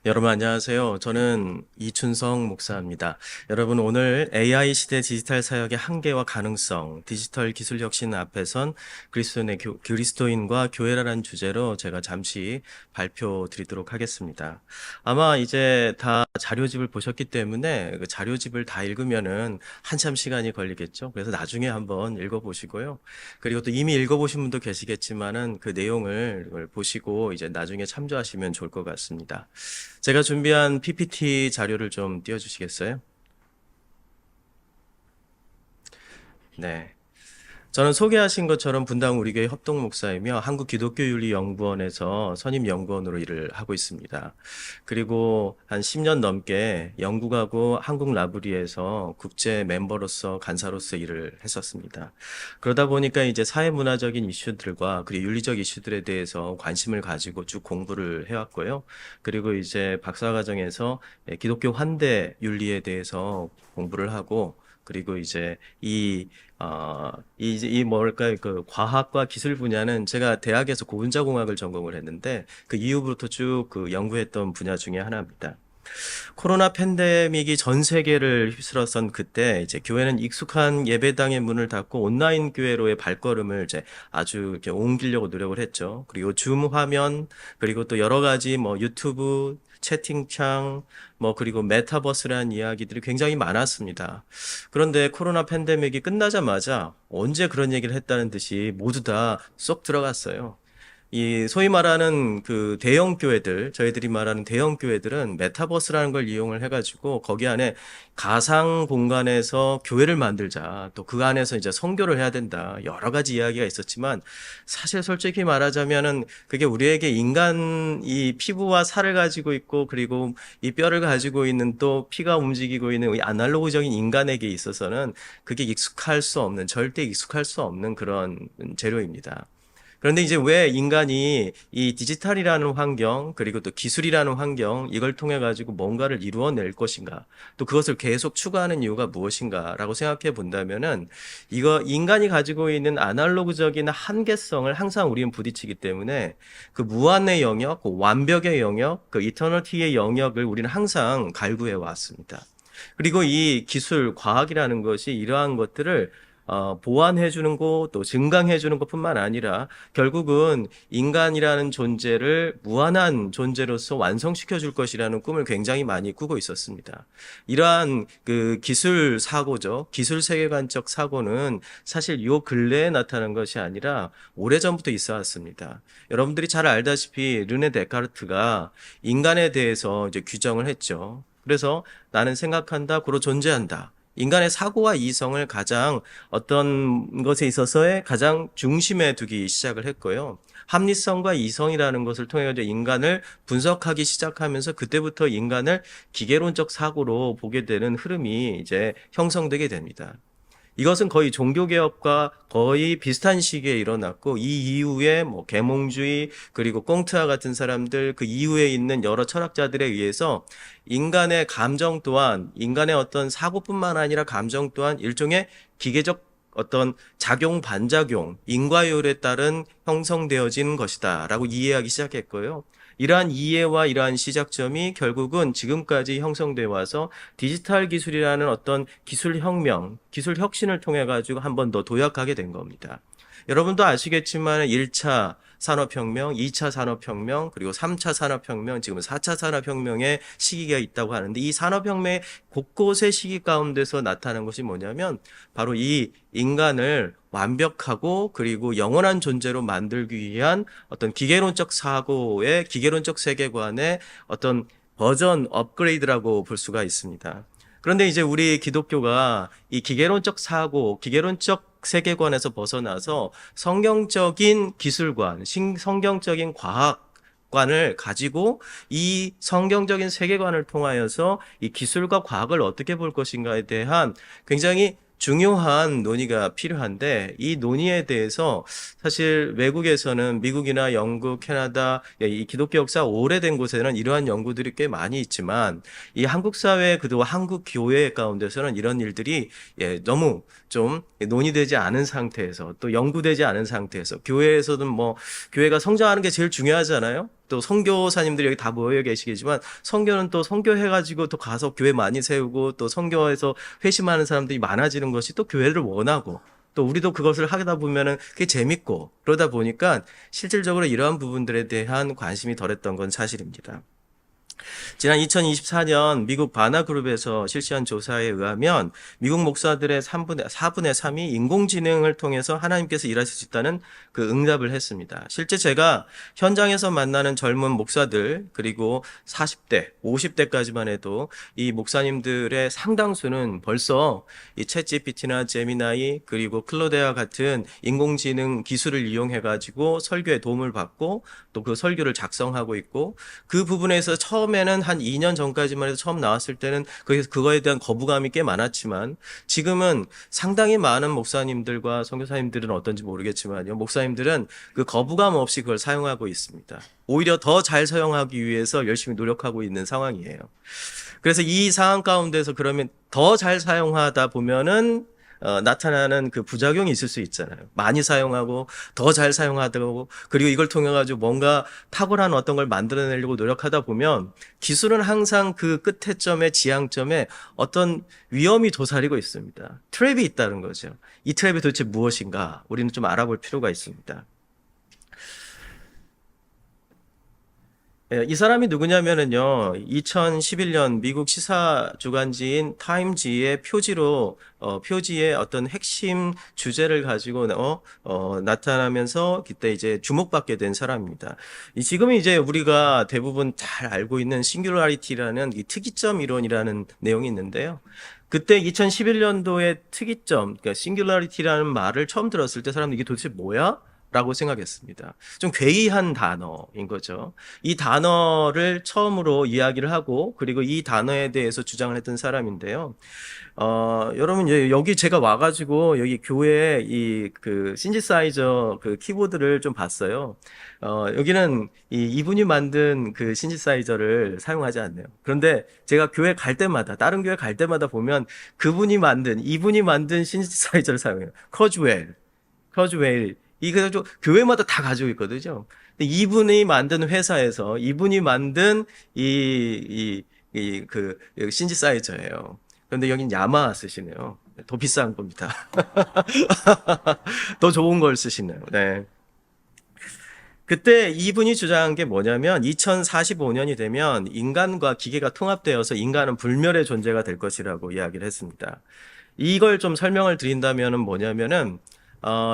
여러분 안녕하세요. 저는 이춘성 목사입니다. 여러분 오늘 AI 시대 디지털 사역의 한계와 가능성, 디지털 기술 혁신 앞에선 그리스도인과 교회라는 주제로 제가 잠시 발표 드리도록 하겠습니다. 아마 이제 다 자료집을 보셨기 때문에 그 자료집을 다 읽으면은 한참 시간이 걸리겠죠. 그래서 나중에 한번 읽어보시고요. 그리고 또 이미 읽어보신 분도 계시겠지만은 그 내용을 보시고 이제 나중에 참조하시면 좋을 것 같습니다. 제가 준비한 PPT 자료를 좀 띄워주시겠어요? 네. 저는 소개하신 것처럼 분당 우리교회 협동 목사이며 한국기독교윤리연구원에서 선임 연구원으로 일을 하고 있습니다. 그리고 한 10년 넘게 영국하고 한국 라브리에서 국제 멤버로서 간사로서 일을 했었습니다. 그러다 보니까 이제 사회문화적인 이슈들과 그리고 윤리적 이슈들에 대해서 관심을 가지고 쭉 공부를 해왔고요. 그리고 이제 박사과정에서 기독교 환대 윤리에 대해서 공부를 하고 그리고 이제 이 뭘까요? 그 과학과 기술 분야는 제가 대학에서 고분자공학을 전공을 했는데 그 이후부터 쭉 그 연구했던 분야 중에 하나입니다. 코로나 팬데믹이 전 세계를 휩쓸었던 그때 이제 교회는 익숙한 예배당의 문을 닫고 온라인 교회로의 발걸음을 이제 아주 이렇게 옮기려고 노력을 했죠. 그리고 줌 화면 그리고 또 여러 가지 뭐 유튜브 채팅창 그리고 메타버스라는 이야기들이 굉장히 많았습니다. 그런데 코로나 팬데믹이 끝나자마자 언제 그런 얘기를 했다는 듯이 모두 다 쏙 들어갔어요. 이 소위 말하는 그 대형 교회들, 저희들이 말하는 대형 교회들은 메타버스라는 걸 이용을 해가지고 거기 안에 가상 공간에서 교회를 만들자. 또 그 안에서 이제 선교를 해야 된다. 여러 가지 이야기가 있었지만 사실 솔직히 말하자면은 그게 우리에게 인간 이 피부와 살을 가지고 있고 그리고 이 뼈를 가지고 있는 또 피가 움직이고 있는 이 아날로그적인 인간에게 있어서는 그게 익숙할 수 없는, 절대 익숙할 수 없는 그런 재료입니다. 그런데 이제 왜 인간이 이 디지털이라는 환경, 그리고 또 기술이라는 환경, 이걸 통해 가지고 뭔가를 이루어낼 것인가, 또 그것을 계속 추구하는 이유가 무엇인가라고 생각해 본다면은, 이거 인간이 가지고 있는 아날로그적인 한계성을 항상 우리는 부딪히기 때문에 그 무한의 영역, 그 완벽의 영역, 그 이터널티의 영역을 우리는 항상 갈구해 왔습니다. 그리고 이 기술, 과학이라는 것이 이러한 것들을 보완해주는 것, 또 증강해주는 것뿐만 아니라 결국은 인간이라는 존재를 무한한 존재로서 완성시켜 줄 것이라는 꿈을 굉장히 많이 꾸고 있었습니다. 이러한 그 기술 사고죠. 기술 세계관적 사고는 사실 요 근래에 나타난 것이 아니라 오래전부터 있어 왔습니다. 여러분들이 잘 알다시피 르네 데카르트가 인간에 대해서 이제 규정을 했죠. 그래서 나는 생각한다, 고로 존재한다. 인간의 사고와 이성을 가장 어떤 것에 있어서의 가장 중심에 두기 시작을 했고요. 합리성과 이성이라는 것을 통해 인간을 분석하기 시작하면서 그때부터 인간을 기계론적 사고로 보게 되는 흐름이 이제 형성되게 됩니다. 이것은 거의 종교개혁과 거의 비슷한 시기에 일어났고 이 이후에 뭐 계몽주의 그리고 꽁트와 같은 사람들 그 이후에 있는 여러 철학자들에 의해서 인간의 감정 또한 인간의 어떤 사고뿐만 아니라 감정 또한 일종의 기계적 어떤 작용 반작용 인과율에 따른 형성되어진 것이다라고 이해하기 시작했고요. 이러한 이해와 이러한 시작점이 결국은 지금까지 형성되어 와서 디지털 기술이라는 어떤 기술 혁명, 기술 혁신을 통해 가지고 한 번 더 도약하게 된 겁니다. 여러분도 아시겠지만 1차 산업혁명, 2차 산업혁명, 그리고 3차 산업혁명, 지금 4차 산업혁명의 시기가 있다고 하는데 이 산업혁명의 곳곳의 시기 가운데서 나타난 것이 뭐냐면 바로 이 인간을 완벽하고 그리고 영원한 존재로 만들기 위한 어떤 기계론적 사고의 기계론적 세계관의 어떤 버전 업그레이드라고 볼 수가 있습니다. 그런데 이제 우리 기독교가 이 기계론적 사고, 기계론적 세계관에서 벗어나서 성경적인 기술관, 성경적인 과학관을 가지고 이 성경적인 세계관을 통하여서 이 기술과 과학을 어떻게 볼 것인가에 대한 굉장히 중요한 논의가 필요한데 이 논의에 대해서 사실 외국에서는 미국이나 영국, 캐나다 이 기독교 역사 오래된 곳에는 이러한 연구들이 꽤 많이 있지만 이 한국 사회 그동안 한국 교회 가운데서는 이런 일들이 너무 좀 논의되지 않은 상태에서 또 연구되지 않은 상태에서 교회에서는 뭐 교회가 성장하는 게 제일 중요하잖아요. 또 선교사님들이 여기 다 모여 계시겠지만 선교는 또 선교해가지고 또 가서 교회 많이 세우고 또 선교에서 회심하는 사람들이 많아지는 것이 또 교회를 원하고 또 우리도 그것을 하다 보면은 그게 재밌고 그러다 보니까 실질적으로 이러한 부분들에 대한 관심이 덜했던 건 사실입니다. 지난 2024년 미국 바나그룹에서 실시한 조사에 의하면 미국 목사들의 4분의 3이 인공지능을 통해서 하나님께서 일하실 수 있다는 그 응답을 했습니다. 실제 제가 현장에서 만나는 젊은 목사들 그리고 40대, 50대까지만 해도 이 목사님들의 상당수는 벌써 이 챗GPT나 제미나이 그리고 클로데와 같은 인공지능 기술을 이용해 가지고 설교에 도움을 받고 또 그 설교를 작성하고 있고 그 부분에서 처음에는 한 2년 전까지만 해도 처음 나왔을 때는 그거에 대한 거부감이 꽤 많았지만 지금은 상당히 많은 목사님들과 선교사님들은 어떤지 모르겠지만요. 목사님들은 그 거부감 없이 그걸 사용하고 있습니다. 오히려 더 잘 사용하기 위해서 열심히 노력하고 있는 상황이에요. 그래서 이 상황 가운데서 그러면 더 잘 사용하다 보면은 나타나는 그 부작용이 있을 수 있잖아요. 많이 사용하고 더 잘 사용하고 그리고 이걸 통해 가지고 뭔가 탁월한 어떤 걸 만들어내려고 노력하다 보면 기술은 항상 그 끝에점에 지향점에 어떤 위험이 도사리고 있습니다. 트랩이 있다는 거죠. 이 트랩이 도대체 무엇인가 우리는 좀 알아볼 필요가 있습니다. 이 사람이 누구냐면은요, 2011년 미국 시사 주간지인 타임지의 표지의 어떤 핵심 주제를 가지고, 나타나면서 그때 이제 주목받게 된 사람입니다. 지금 이제 우리가 대부분 잘 알고 있는 싱귤라리티라는 이 특이점 이론이라는 내용이 있는데요. 그때 2011년도의 특이점, 그러니까 싱귤라리티라는 말을 처음 들었을 때 사람들이 이게 도대체 뭐야? 라고 생각했습니다. 좀 괴이한 단어인 거죠. 이 단어를 처음으로 이야기를 하고 그리고 이 단어에 대해서 주장을 했던 사람인데요. 여러분 여기 제가 와가지고 여기 교회에 이 그 신지사이저 그 키보드를 좀 봤어요. 여기는 이분이 만든 그 신지사이저를 사용하지 않네요. 그런데 제가 교회 갈 때마다 다른 교회 갈 때마다 보면 이분이 만든 신지사이저를 사용해요. 커즈웰. 이거 교회마다 다 가지고 있거든요. 근데 이분이 만든 회사에서 이분이 만든 그 신지사이저예요. 그런데 여긴 야마하 쓰시네요. 더 비싼 겁니다. 더 좋은 걸 쓰시네요. 네. 그때 이분이 주장한 게 뭐냐면 2045년이 되면 인간과 기계가 통합되어서 인간은 불멸의 존재가 될 것이라고 이야기를 했습니다. 이걸 좀 설명을 드린다면은 뭐냐면은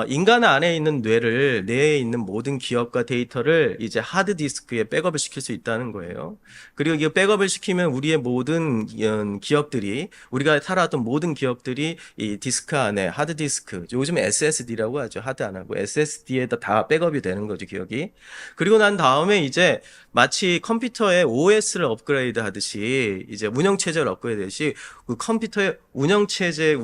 인간 안에 있는 뇌에 있는 모든 기억과 데이터를 이제 하드디스크에 백업을 시킬 수 있다는 거예요. 그리고 이 백업을 시키면 우리의 모든 기억들이, 우리가 살아왔던 모든 기억들이 이 디스크 안에, 하드디스크, 요즘 SSD라고 하죠. 하드 안 하고 SSD에다 다 백업이 되는 거죠, 기억이. 그리고 난 다음에 이제 마치 컴퓨터의 OS를 업그레이드 하듯이, 이제 운영체제를 업그레이드 하듯이 그 컴퓨터의 운영체제,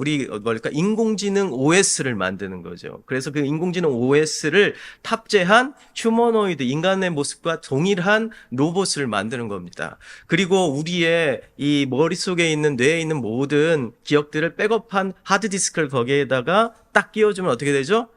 인공지능 OS를 만드는 거죠. 그래서 그 인공지능 OS를 탑재한 휴머노이드, 인간의 모습과 동일한 로봇을 만드는 겁니다. 그리고 우리의 이 머릿속에 있는, 뇌에 있는 모든 기억들을 백업한 하드디스크를 거기에다가 딱 끼워주면 어떻게 되죠?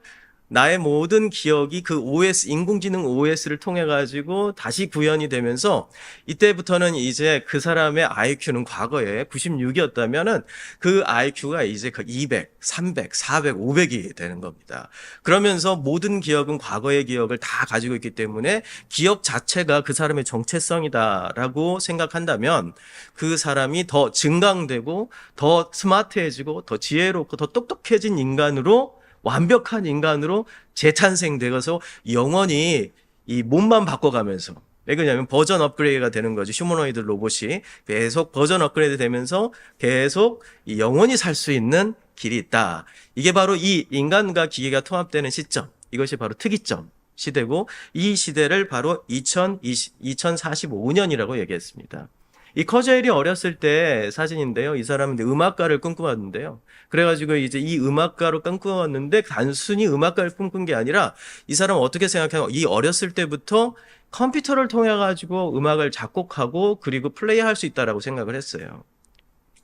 나의 모든 기억이 그 OS, 인공지능 OS를 통해 가지고 다시 구현이 되면서 이때부터는 이제 그 사람의 IQ는 과거에 96이었다면은 그 IQ가 이제 200, 300, 400, 500이 되는 겁니다. 그러면서 모든 기억은 과거의 기억을 다 가지고 있기 때문에 기억 자체가 그 사람의 정체성이다라고 생각한다면 그 사람이 더 증강되고 더 스마트해지고 더 지혜롭고 더 똑똑해진 인간으로, 완벽한 인간으로 재탄생되어서 영원히 이 몸만 바꿔가면서, 왜 그러냐면 버전 업그레이드가 되는 거죠. 휴머노이드 로봇이 계속 버전 업그레이드 되면서 계속 영원히 살 수 있는 길이 있다. 이게 바로 이 인간과 기계가 통합되는 시점, 이것이 바로 특이점 시대고, 이 시대를 바로 2045년이라고 얘기했습니다. 이 커젤이 어렸을 때 사진인데요. 이 사람은 음악가를 꿈꾸었는데요. 그래가지고 이제 이 음악가로 꿈꾸었는데 단순히 음악가를 꿈꾼 게 아니라 이 사람은 어떻게 생각해요? 이 어렸을 때부터 컴퓨터를 통해 가지고 음악을 작곡하고 그리고 플레이할 수 있다라고 생각을 했어요.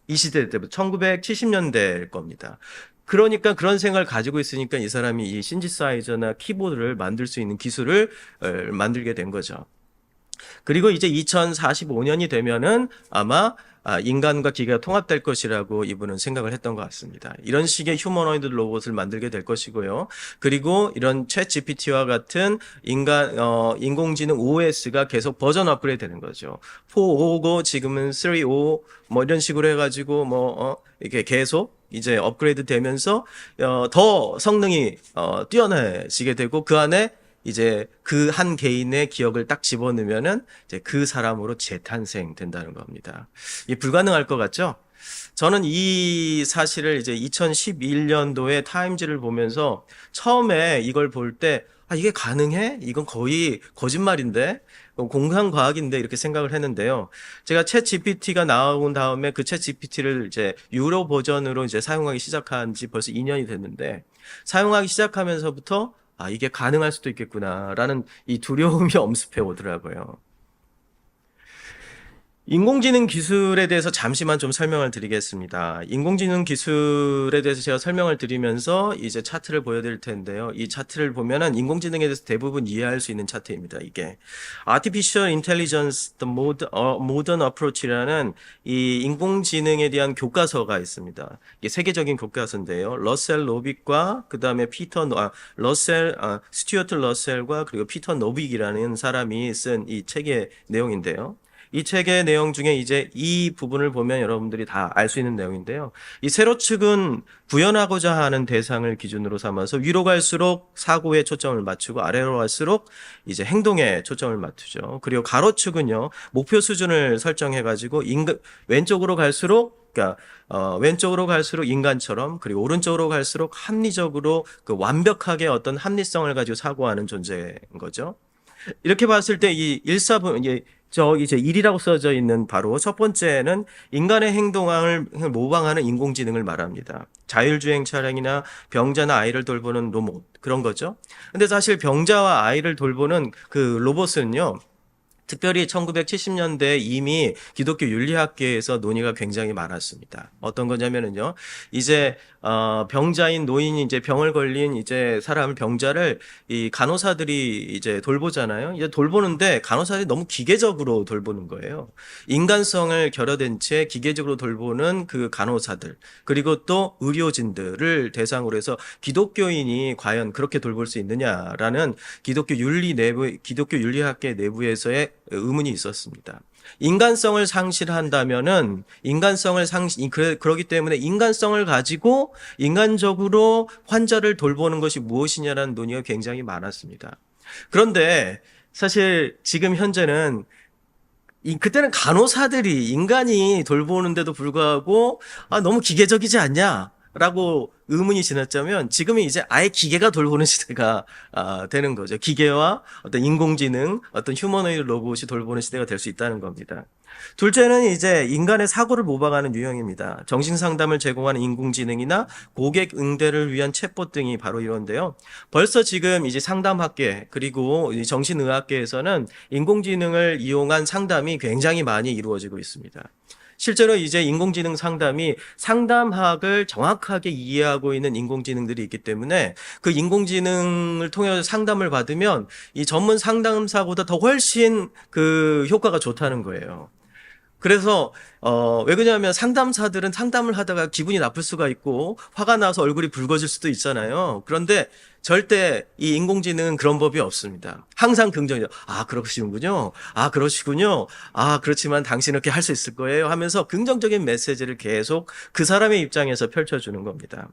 이 시대 때부터 1970년대일 겁니다. 그러니까 그런 생각을 가지고 있으니까 이 사람이 이 신지사이저나 키보드를 만들 수 있는 기술을 만들게 된 거죠. 그리고 이제 2045년이 되면은 아마 인간과 기계가 통합될 것이라고 이분은 생각을 했던 것 같습니다. 이런 식의 휴머노이드 로봇을 만들게 될 것이고요. 그리고 이런 챗 GPT와 같은 인공지능 OS가 계속 버전 업그레이드 되는 거죠. 4.5고 지금은 3.5 뭐 이런 식으로 해가지고 이렇게 계속 이제 업그레이드 되면서 더 성능이 뛰어나지게 되고 그 안에 이제 그 한 개인의 기억을 딱 집어넣으면은 이제 그 사람으로 재탄생 된다는 겁니다. 이 불가능할 것 같죠? 저는 이 사실을 이제 2011년도에 타임즈를 보면서 처음에 이걸 볼 때, 이게 가능해? 이건 거의 거짓말인데? 공상과학인데? 이렇게 생각을 했는데요. 제가 챗 GPT가 나온 다음에 그 챗 GPT를 이제 유료 버전으로 이제 사용하기 시작한 지 벌써 2년이 됐는데, 사용하기 시작하면서부터 이게 가능할 수도 있겠구나라는 이 두려움이 엄습해 오더라고요. 인공지능 기술에 대해서 잠시만 좀 설명을 드리겠습니다. 인공지능 기술에 대해서 제가 설명을 드리면서 이제 차트를 보여드릴 텐데요. 이 차트를 보면은 인공지능에 대해서 대부분 이해할 수 있는 차트입니다. 이게 Artificial Intelligence, the Modern Approach라는 이 인공지능에 대한 교과서가 있습니다. 이게 세계적인 교과서인데요. 러셀 로빅과 그 다음에 스튜어트 러셀과 그리고 피터 노빅이라는 사람이 쓴 이 책의 내용인데요. 이 책의 내용 중에 이제 이 부분을 보면 여러분들이 다 알 수 있는 내용인데요. 이 세로축은 구현하고자 하는 대상을 기준으로 삼아서 위로 갈수록 사고에 초점을 맞추고 아래로 갈수록 이제 행동에 초점을 맞추죠. 그리고 가로축은요, 목표 수준을 설정해가지고 왼쪽으로 갈수록 왼쪽으로 갈수록 인간처럼, 그리고 오른쪽으로 갈수록 합리적으로 그 완벽하게 어떤 합리성을 가지고 사고하는 존재인 거죠. 이렇게 봤을 때 이 이제 1이라고 써져 있는 바로 첫 번째는 인간의 행동을 모방하는 인공지능을 말합니다. 자율주행 차량이나 병자나 아이를 돌보는 로봇, 그런 거죠. 근데 사실 병자와 아이를 돌보는 그 로봇은요, 특별히 1970년대에 이미 기독교 윤리학계에서 논의가 굉장히 많았습니다. 어떤 거냐면은요, 이제 병자인 노인이 이제 병을 걸린 이제 병자를 이 간호사들이 이제 돌보잖아요. 이제 돌보는데 간호사들이 너무 기계적으로 돌보는 거예요. 인간성을 결여된 채 기계적으로 돌보는 그 간호사들, 그리고 또 의료진들을 대상으로 해서 기독교인이 과연 그렇게 돌볼 수 있느냐라는 기독교 윤리학계 내부에서의 의문이 있었습니다. 인간성을 상실한다면은 그러기 때문에 인간성을 가지고 인간적으로 환자를 돌보는 것이 무엇이냐라는 논의가 굉장히 많았습니다. 그런데 사실 지금 현재는 그때는 간호사들이 인간이 돌보는데도 불구하고 너무 기계적이지 않냐? 라고 의문이 지났자면 지금은 이제 아예 기계가 돌보는 시대가 되는 거죠. 기계와 어떤 인공지능, 어떤 휴머노이드 로봇이 돌보는 시대가 될 수 있다는 겁니다. 둘째는 이제 인간의 사고를 모방하는 유형입니다. 정신상담을 제공하는 인공지능이나 고객 응대를 위한 챗봇 등이 바로 이런데요. 벌써 지금 이제 상담학계 그리고 정신의학계에서는 인공지능을 이용한 상담이 굉장히 많이 이루어지고 있습니다. 실제로 이제 인공지능 상담이 상담학을 정확하게 이해하고 있는 인공지능들이 있기 때문에 그 인공지능을 통해서 상담을 받으면 이 전문 상담사보다 더 훨씬 그 효과가 좋다는 거예요. 그래서 왜 그러냐면 상담사들은 상담을 하다가 기분이 나쁠 수가 있고 화가 나서 얼굴이 붉어질 수도 있잖아요. 그런데 절대 이 인공지능은 그런 법이 없습니다. 항상 긍정이죠. 그러시는군요. 그러시군요. 그렇지만 당신은 이렇게 할 수 있을 거예요 하면서 긍정적인 메시지를 계속 그 사람의 입장에서 펼쳐주는 겁니다.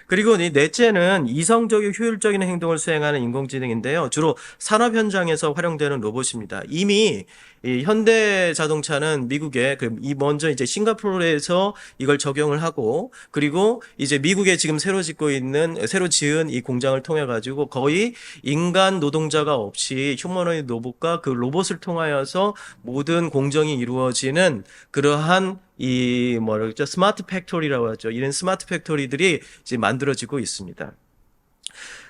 그리고 이 넷째는 이성적이고 효율적인 행동을 수행하는 인공지능인데요. 주로 산업 현장에서 활용되는 로봇입니다. 이미 이 현대 자동차는 미국에 먼저 이제 싱가포르에서 이걸 적용을 하고, 그리고 이제 미국에 지금 새로 지은 이 공장을 통해 가지고 거의 인간 노동자가 없이 휴머노이드 로봇과 그 로봇을 통하여서 모든 공정이 이루어지는 그러한 스마트 팩토리라고 하죠. 이런 스마트 팩토리들이 이제 만들어지고 있습니다.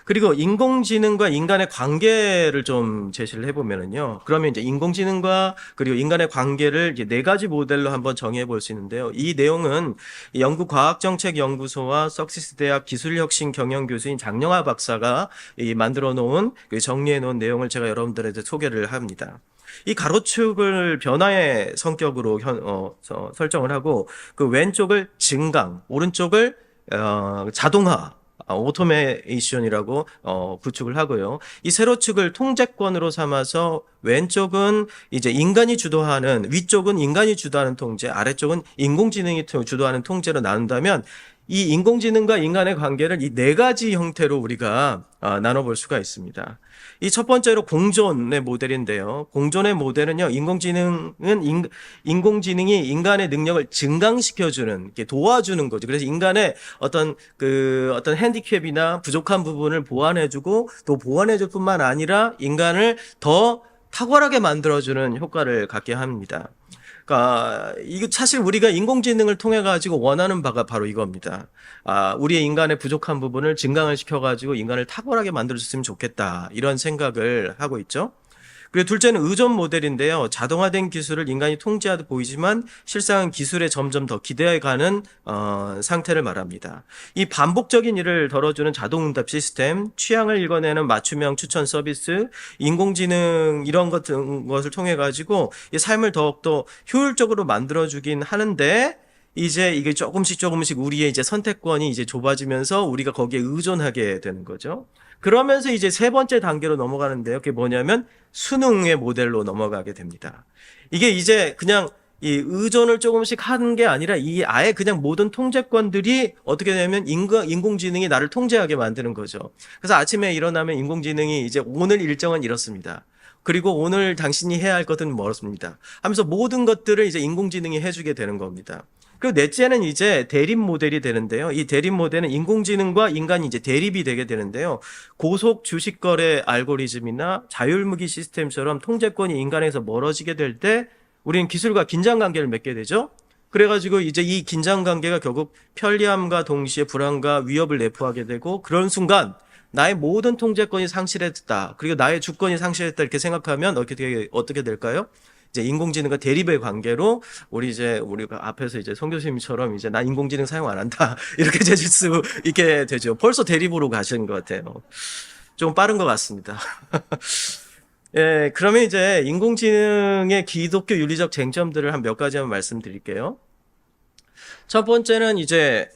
그리고 인공지능과 인간의 관계를 좀 제시를 해보면은요. 그러면 이제 인공지능과 그리고 인간의 관계를 이제 4가지 모델로 한번 정의해 볼 수 있는데요. 이 내용은 영국과학정책연구소와 석시스 대학 기술혁신 경영교수인 장영하 박사가 만들어 놓은 정리해 놓은 내용을 제가 여러분들한테 소개를 합니다. 이 가로축을 변화의 성격으로 설정을 하고 그 왼쪽을 증강, 오른쪽을 자동화, 오토메이션이라고 구축을 하고요. 이 세로축을 통제권으로 삼아서 왼쪽은 이제 인간이 주도하는, 위쪽은 인간이 주도하는 통제, 아래쪽은 인공지능이 주도하는 통제로 나눈다면 이 인공지능과 인간의 관계를 이 네 가지 형태로 우리가 나눠볼 수가 있습니다. 이 첫 번째로 공존의 모델인데요. 공존의 모델은요, 인공지능이 인간의 능력을 증강시켜주는, 이렇게 도와주는 거죠. 그래서 인간의 어떤 핸디캡이나 부족한 부분을 보완해주고, 또 보완해줄 뿐만 아니라 인간을 더 탁월하게 만들어주는 효과를 갖게 합니다. 그러니까 이거 사실 우리가 인공지능을 통해 가지고 원하는 바가 바로 이겁니다. 우리의 인간의 부족한 부분을 증강을 시켜 가지고 인간을 탁월하게 만들어 줬으면 좋겠다. 이런 생각을 하고 있죠. 그리고 둘째는 의존 모델인데요. 자동화된 기술을 인간이 통제하듯 보이지만 실상은 기술에 점점 더 기대해가는 상태를 말합니다. 이 반복적인 일을 덜어주는 자동응답 시스템, 취향을 읽어내는 맞춤형 추천 서비스, 인공지능 이런 것을 통해 가지고 이 삶을 더욱더 효율적으로 만들어주긴 하는데 이제 이게 조금씩 우리의 이제 선택권이 이제 좁아지면서 우리가 거기에 의존하게 되는 거죠. 그러면서 이제 세 번째 단계로 넘어가는데요. 그게 뭐냐면 수능의 모델로 넘어가게 됩니다. 이게 이제 그냥 이 의존을 조금씩 하는 게 아니라 이 아예 그냥 모든 통제권들이 어떻게 되냐면 인공지능이 나를 통제하게 만드는 거죠. 그래서 아침에 일어나면 인공지능이 이제 오늘 일정은 이렇습니다. 그리고 오늘 당신이 해야 할 것은 뭐렇습니다. 하면서 모든 것들을 이제 인공지능이 해주게 되는 겁니다. 그리고 넷째는 이제 대립 모델이 되는데요. 이 대립 모델은 인공지능과 인간이 이제 대립이 되게 되는데요. 고속 주식거래 알고리즘이나 자율무기 시스템처럼 통제권이 인간에서 멀어지게 될 때 우리는 기술과 긴장관계를 맺게 되죠. 그래가지고 이제 이 긴장관계가 결국 편리함과 동시에 불안과 위협을 내포하게 되고 그런 순간 나의 모든 통제권이 상실했다. 그리고 나의 주권이 상실했다. 이렇게 생각하면 어떻게 될까요? 이제 인공지능과 대립의 관계로 우리가 앞에서 이제 송 교수님처럼 이제 나 인공지능 사용 안 한다. 이렇게 되실 수 있게 되죠. 벌써 대립으로 가시는 것 같아요. 좀 빠른 것 같습니다. 예, 그러면 이제 인공지능의 기독교 윤리적 쟁점들을 한 몇 가지만 말씀드릴게요. 첫 번째는 이제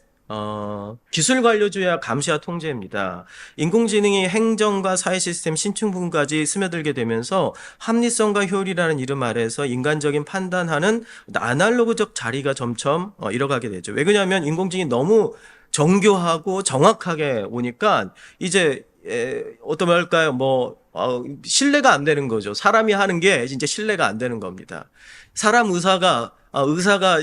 기술 관료주의와 감시와 통제입니다. 인공지능이 행정과 사회 시스템 신축 부분까지 스며들게 되면서 합리성과 효율이라는 이름 아래에서 인간적인 판단하는 아날로그적 자리가 점점 잃어가게 되죠. 왜 그러냐면 인공지능이 너무 정교하고 정확하게 오니까 이제 어떤 말일까요? 신뢰가 안 되는 거죠. 사람이 하는 게 진짜 신뢰가 안 되는 겁니다. 사람 의사가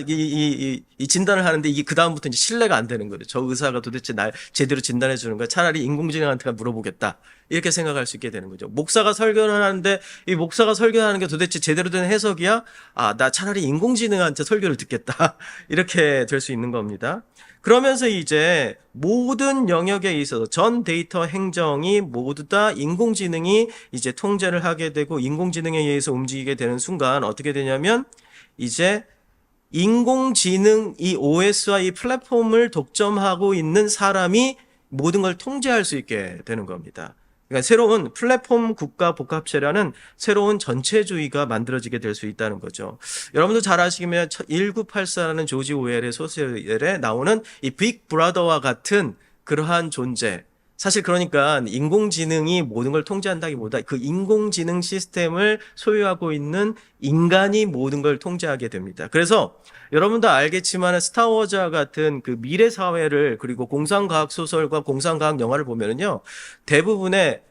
이 진단을 하는데 이게 그다음부터 이제 신뢰가 안 되는 거죠. 저 의사가 도대체 날 제대로 진단해 주는 거야. 차라리 인공지능한테 물어보겠다. 이렇게 생각할 수 있게 되는 거죠. 목사가 설교를 하는데 이 목사가 설교하는 게 도대체 제대로 된 해석이야? 나 차라리 인공지능한테 설교를 듣겠다. 이렇게 될 수 있는 겁니다. 그러면서 이제 모든 영역에 있어서 전 데이터 행정이 모두 다 인공지능이 이제 통제를 하게 되고 인공지능에 의해서 움직이게 되는 순간 어떻게 되냐면 이제 인공지능 이 OS와 이 플랫폼을 독점하고 있는 사람이 모든 걸 통제할 수 있게 되는 겁니다. 그러니까 새로운 플랫폼 국가 복합체라는 새로운 전체주의가 만들어지게 될 수 있다는 거죠. 여러분도 잘 아시면 1984라는 조지 오웰의 소설에 나오는 이 빅 브라더와 같은 그러한 존재. 사실 그러니까 인공지능이 모든 걸 통제한다기보다 그 인공지능 시스템을 소유하고 있는 인간이 모든 걸 통제하게 됩니다. 그래서 여러분도 알겠지만 스타워즈와 같은 그 미래 사회를 그리고 공상과학 소설과 공상과학 영화를 보면은요 대부분의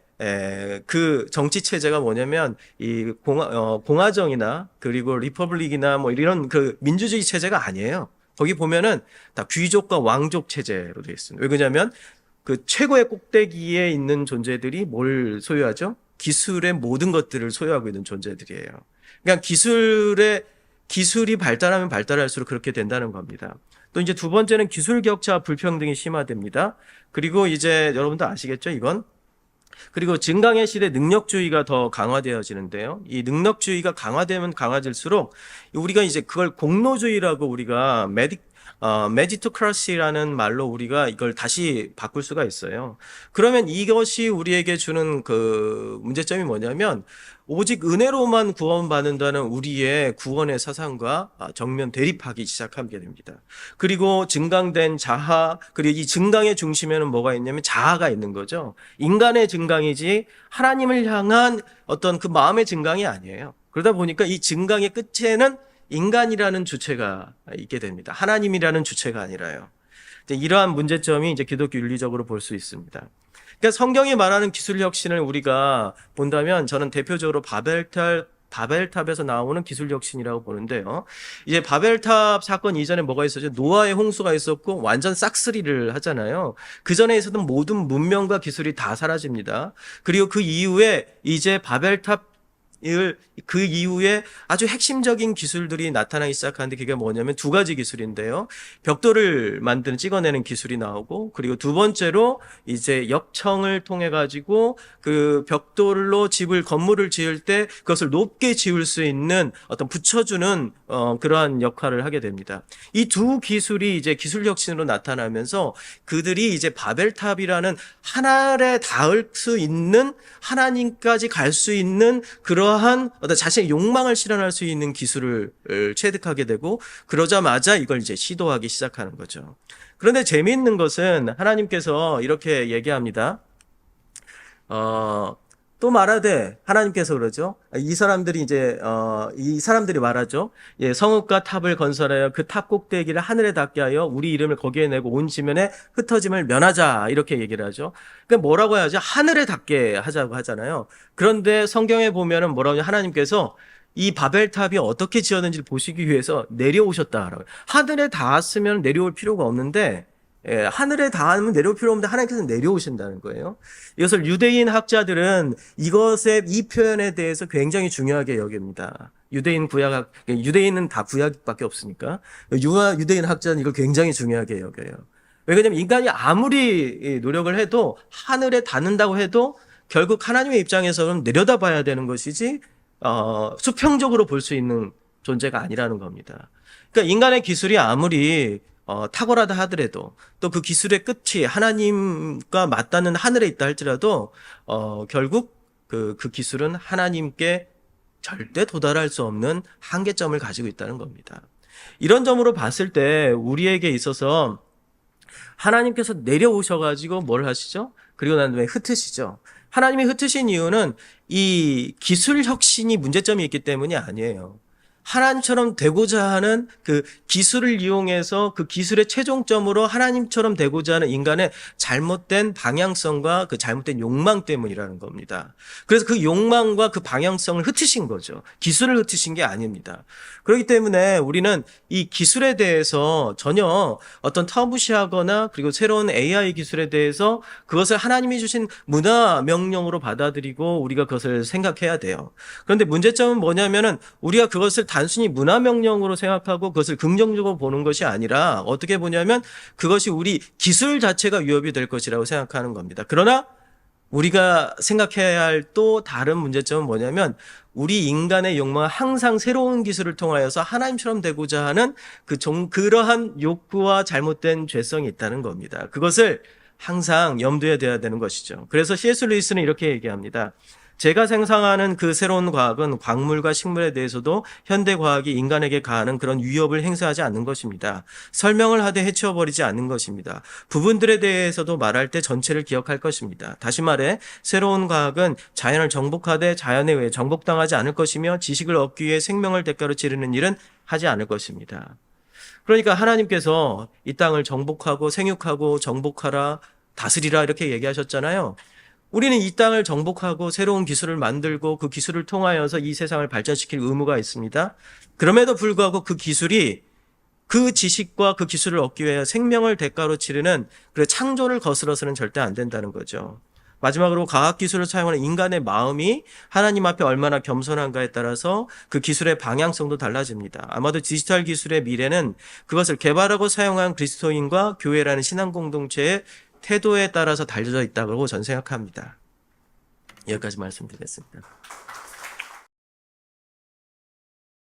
그 정치 체제가 뭐냐면 이 공화정이나 그리고 리퍼블릭이나 뭐 이런 그 민주주의 체제가 아니에요. 거기 보면은 다 귀족과 왕족 체제로 되어 있습니다. 왜 그러냐면 그 최고의 꼭대기에 있는 존재들이 뭘 소유하죠? 기술의 모든 것들을 소유하고 있는 존재들이에요. 그러니까 기술이 발달하면 발달할수록 그렇게 된다는 겁니다. 또 이제 두 번째는 기술 격차와 불평등이 심화됩니다. 그리고 이제 여러분도 아시겠죠? 이건. 그리고 증강의 시대 능력주의가 더 강화되어지는데요. 이 능력주의가 강화되면 강화질수록 우리가 이제 그걸 공로주의라고 우리가 메지토크라시라는 말로 우리가 이걸 다시 바꿀 수가 있어요. 그러면 이것이 우리에게 주는 그 문제점이 뭐냐면 오직 은혜로만 구원받는다는 우리의 구원의 사상과 정면 대립하기 시작하게 됩니다. 그리고 증강된 자아, 그리고 이 증강의 중심에는 뭐가 있냐면 자아가 있는 거죠. 인간의 증강이지 하나님을 향한 어떤 그 마음의 증강이 아니에요. 그러다 보니까 이 증강의 끝에는 인간이라는 주체가 있게 됩니다. 하나님이라는 주체가 아니라요. 이러한 문제점이 이제 기독교 윤리적으로 볼 수 있습니다. 그러니까 성경이 말하는 기술 혁신을 우리가 본다면 저는 대표적으로 바벨탑에서 나오는 기술 혁신이라고 보는데요. 이제 바벨탑 사건 이전에 뭐가 있었죠? 노아의 홍수가 있었고 완전 싹쓸이를 하잖아요. 그 전에 있었던 모든 문명과 기술이 다 사라집니다. 그리고 그 이후에 이제 그 이후에 아주 핵심적인 기술들이 나타나기 시작하는데 그게 뭐냐면 두 가지 기술인데요. 벽돌을 찍어내는 기술이 나오고, 그리고 두 번째로 이제 역청을 통해 가지고 그 벽돌로 건물을 지을 때 그것을 높게 지을 수 있는 어떤 붙여주는 그러한 역할을 하게 됩니다. 이 두 기술이 이제 기술 혁신으로 나타나면서 그들이 이제 바벨탑이라는 하늘에 닿을 수 있는, 하나님까지 갈 수 있는 그러한 어떤 자신의 욕망을 실현할 수 있는 기술을 체득하게 되고, 그러자마자 이걸 이제 시도하기 시작하는 거죠. 그런데 재미있는 것은 하나님께서 이렇게 얘기합니다. 또 말하되, 하나님께서 그러죠. 이 사람들이 말하죠. 예, 성읍과 탑을 건설하여 그 탑 꼭대기를 하늘에 닿게 하여 우리 이름을 거기에 내고 온 지면에 흩어짐을 면하자. 이렇게 얘기를 하죠. 그러니까 뭐라고 해야죠? 하늘에 닿게 하자고 하잖아요. 그런데 성경에 보면은 뭐라고 하냐? 하나님께서 이 바벨탑이 어떻게 지었는지를 보시기 위해서 내려오셨다라고. 하늘에 닿았으면 내려올 필요가 없는데, 예, 하늘에 닿으면 내려올 필요 없는데 하나님께서 내려오신다는 거예요. 이것을 유대인 학자들은 이 표현에 대해서 굉장히 중요하게 여깁니다. 유대인은 다 구약밖에 없으니까. 유대인 학자는 이걸 굉장히 중요하게 여겨요. 왜냐하면 인간이 아무리 노력을 해도 하늘에 닿는다고 해도 결국 하나님의 입장에서는 내려다봐야 되는 것이지, 수평적으로 볼 수 있는 존재가 아니라는 겁니다. 그러니까 인간의 기술이 아무리 탁월하다 하더라도, 또 그 기술의 끝이 하나님과 맞닿는 하늘에 있다 할지라도 결국 그 기술은 하나님께 절대 도달할 수 없는 한계점을 가지고 있다는 겁니다. 이런 점으로 봤을 때 우리에게 있어서 하나님께서 내려오셔가지고 뭘 하시죠? 그리고 난 다음에 흩으시죠. 하나님이 흩으신 이유는 이 기술 혁신이 문제점이 있기 때문이 아니에요. 하나님처럼 되고자 하는 그 기술을 이용해서 그 기술의 최종점으로 하나님처럼 되고자 하는 인간의 잘못된 방향성과 그 잘못된 욕망 때문이라는 겁니다. 그래서 그 욕망과 그 방향성을 흩으신 거죠. 기술을 흩으신 게 아닙니다. 그렇기 때문에 우리는 이 기술에 대해서 전혀 어떤 터부시하거나, 그리고 새로운 AI 기술에 대해서 그것을 하나님이 주신 문화 명령으로 받아들이고 우리가 그것을 생각해야 돼요. 그런데 문제점은 뭐냐면은 우리가 그것을 단순히 문화 명령으로 생각하고 그것을 긍정적으로 보는 것이 아니라 어떻게 보냐면 그것이 우리 기술 자체가 위협이 될 것이라고 생각하는 겁니다. 그러나 우리가 생각해야 할 또 다른 문제점은 뭐냐면 우리 인간의 욕망은 항상 새로운 기술을 통하여서 하나님처럼 되고자 하는 그러한 욕구와 잘못된 죄성이 있다는 겁니다. 그것을 항상 염두에 둬야 되는 것이죠. 그래서 C.S. 루이스는 이렇게 얘기합니다. 제가 상상하는 그 새로운 과학은 광물과 식물에 대해서도 현대 과학이 인간에게 가하는 그런 위협을 행사하지 않는 것입니다. 설명을 하되 해치워버리지 않는 것입니다. 부분들에 대해서도 말할 때 전체를 기억할 것입니다. 다시 말해 새로운 과학은 자연을 정복하되 자연에 의해 정복당하지 않을 것이며 지식을 얻기 위해 생명을 대가로 치르는 일은 하지 않을 것입니다. 그러니까 하나님께서 이 땅을 정복하고 생육하고 정복하라, 다스리라 이렇게 얘기하셨잖아요. 우리는 이 땅을 정복하고 새로운 기술을 만들고 그 기술을 통하여서 이 세상을 발전시킬 의무가 있습니다. 그럼에도 불구하고 그 기술이 그 지식과 그 기술을 얻기 위해 생명을 대가로 치르는 그 창조를 거스러서는 절대 안 된다는 거죠. 마지막으로 과학기술을 사용하는 인간의 마음이 하나님 앞에 얼마나 겸손한가에 따라서 그 기술의 방향성도 달라집니다. 아마도 디지털 기술의 미래는 그것을 개발하고 사용한 그리스도인과 교회라는 신앙 공동체의 태도에 따라서 달려져 있다고 저는 생각합니다. 여기까지 말씀드리겠습니다.